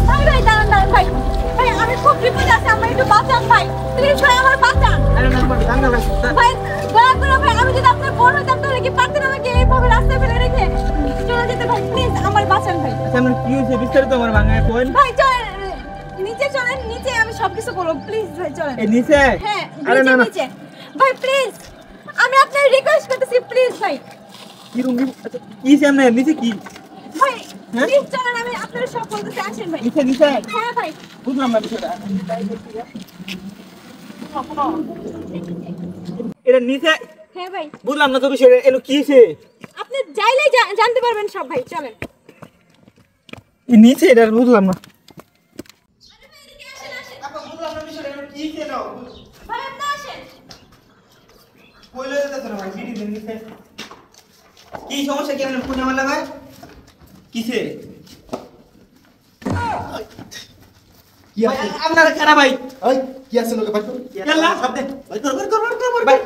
ভাই ভাই দাঁড়ান দাঁড়ান ভাই ভাই আমি খুব বিপদে আছি আমার একটু বাঁচান ভাই প্লিজ ভাই আমার বাঁচান ভাই দয়া করে ভাই আমি যদি আপনার বোন হইতাম তাহলে কি পারতেন আমাকে এইভাবে রাস্তায় ফেলে রেখে চলে যেতে ভাই প্লিজ আমার বাঁচান ভাই সামনে কি হয়েছে বিস্তারিত আমার ভাঙায় কোন ভাই চলেন নিচে চলেন নিচে আমি সবকিছু করব প্লিজ ভাই চলেন এই নিচে হ্যাঁ আরে না না নিচে ভাই প্লিজ আমি আপনার রিকোয়েস্ট করতেছি প্লিজ ভাই কি রুম কি সামনে নিচে কি ভাই প্লিজ চলেন আমি আপনার সব বলতেছি আসেন ভাই নিচে নিচে হ্যাঁ ভাই বুঝলাম না বিষয়টা এটা নিচে হ্যাঁ ভাই বুঝলাম না তো বিষয়টা এলো কি হয়েছে আপনি যাইলেই জানতে পারবেন সব ভাই চলেন এই নিচে এটা বুঝলাম না আরে ভাই এদিকে আসেন আসেন আপা বুঝলাম না বিষয়টা এলো কি হয়েছে নাও ভাই আপনি আসেন কইলো এটা তো ভাই সিটি দেন নিচে কি সমস্যা কেমন ফোন মারলা ভাই কিসে কি আছে আপনারা খারাপ ভাই এই কি আছে লোকে ভাই ইয়াল্লা শব্দে ভাই কর ভাই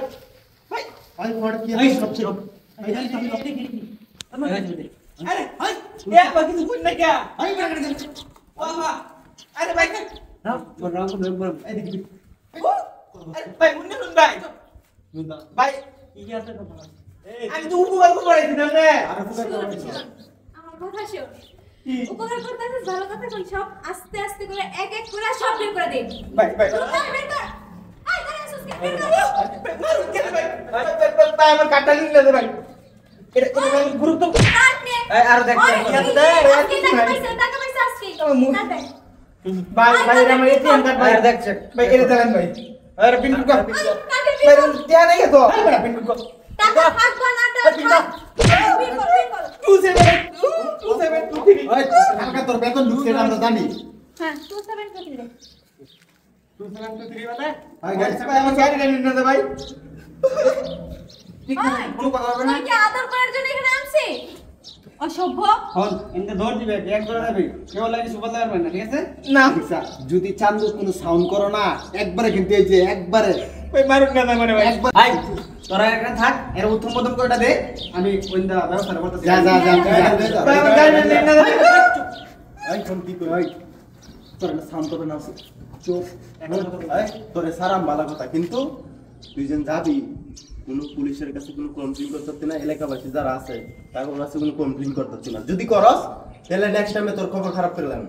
ভাই ভাই ফড় কি এই আছে সব ছিল আরে হাই এ বাকি কিছু কই না কে ভাই ব্রেক দে বাবা আরে ভাই না রাম রাম এই দেখি আরে ভাই মুন্না নুন ভাই ভাই কি আছে তো আমি তো উপকার করাইছি না রে আরে ফুকা আমার কথা শোন উপকার করতেছিস ভালো কথা কই সব আস্তে আস্তে করে এক এক করে সব বের করে দে ভাই ভাই বের কর আই দাঁড়া সুস্কে বের কর ভাই আমার কাটা নিলে দে ভাই এটা গুরুত্ব আপনি আর দেখ আজকে টাকা পয়সা আজকে না দেখ ভাই ভাই আমার এটিএম কার্ড ভাই দেখছেন ভাই এটা দেন ভাই আরে পিন কো ভাই দেয়া নাই তো বড় পিন কো টাকা থাকবে না টাকা বের কর 2723 ওই কালকে তোর বেতন ঢুকছে না আমরা জানি হ্যাঁ 27 করে দে 2723 মানে ভাই গাড়ি ভাই আমার গাড়ি নিয়ে না ভাই ঠিক ভাই, কোনো কথা হবে না তুই কি আদর করার জন্য এখানে আনছি অসভ্য হল এনতে ধর দিবে এক করে দেবে কেউ লাগি সুপার লাগবে না ঠিক আছে না আচ্ছা যদি চান্দু কোনো সাউন্ড করো না একবারে কিন্তু এই যে একবারে ভাই মারুন না মানে ভাই একবার ভাই তোরা এখানে থাক এর উত্তম মধ্যম করেটা দে আমি ওইন্দা ব্যবস্থা করতেছি যা যা যা ভাই আমার গাড়ি নিয়ে না এই ফোন কি কই তোর না সাউন্ড করবে না চুপ এই তোরে সারাম ভালো কথা কিন্তু তুই যেন যাবি কোনো পুলিশের কাছে কোনো কমপ্লেইন করতে না এলাকাবাসী যারা আছে তাদের কাছে কোনো কমপ্লেইন করতে না যদি করস তাহলে নেক্সট টাইমে তোর খবর খারাপ করলাম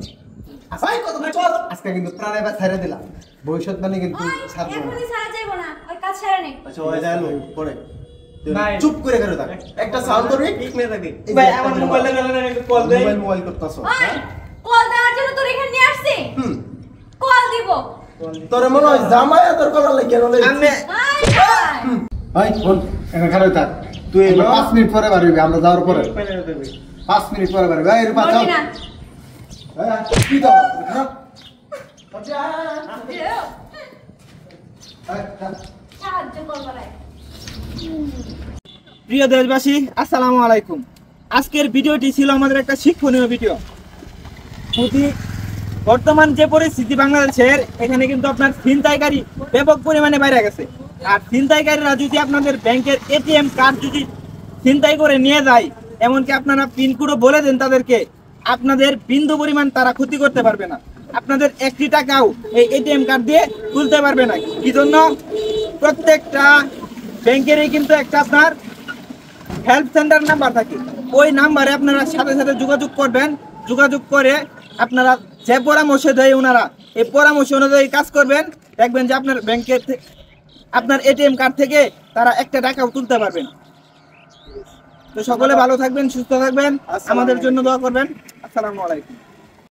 আজকে কিন্তু প্রাণে বা ছেড়ে দিলাম ভবিষ্যৎ মানে কিন্তু ছাড়বো না এখনই ছাড়া যাইবো না ওই কাজ ছাড়া নেই আচ্ছা ওই যায় লোক পড়ে ভাই। চুপ করে করে থাক একটা সাউন্ড করবি ঠিক না থাকি ভাই আমার মোবাইলটা গেল না একটু কল দেই মোবাইল করতেছো ওই কল দেওয়ার জন্য তোর এখানে নিয়ে আসছি হুম কল দিব তোর মনে হয় জামায়া তোর কলার লাগে কেন আমি ভাই ভাই ফোন এখানে খারাপ থাক তুই 5 মিনিট পরে বাড়বি আমরা যাওয়ার পরে 5 মিনিট পরে বাড়বি এই রূপা চল বলবি না কি তো খারাপ সাহায্য করবো না প্রিয় দেশবাসী আসসালামু আলাইকুম আজকের ভিডিওটি ছিল আমাদের একটা শিক্ষণীয় ভিডিও বর্তমান যে পরিস্থিতি বাংলাদেশের এখানে কিন্তু আপনার ছিনতাইকারী ব্যাপক পরিমাণে বাইরে গেছে আর ছিনতাইকারীরা যদি আপনাদের ব্যাংকের এটিএম কার্ড যদি ছিনতাই করে নিয়ে যায় এমনকি আপনারা পিনকোডও বলে দেন তাদেরকে আপনাদের বিন্দু পরিমাণ তারা ক্ষতি করতে পারবে না আপনাদের 1 টাকাও এই এটিএম কার্ড দিয়ে তুলতে পারবে না কি জন্য প্রত্যেকটা ব্যাংকেরই কিন্তু একটা আপনার হেল্প সেন্টার নাম্বার থাকে ওই নাম্বারে আপনারা সাথে সাথে যোগাযোগ করবেন যোগাযোগ করে আপনারা যে পরামর্শ দেয় ওনারা এই পরামর্শ অনুযায়ী কাজ করবেন দেখবেন যে আপনার ব্যাংকের আপনার এটিএম কার্ড থেকে তারা 1 টাকাও তুলতে পারবেন তো সকলে ভালো থাকবেন সুস্থ থাকবেন আমাদের জন্য দোয়া করবেন আসসালামু আলাইকুম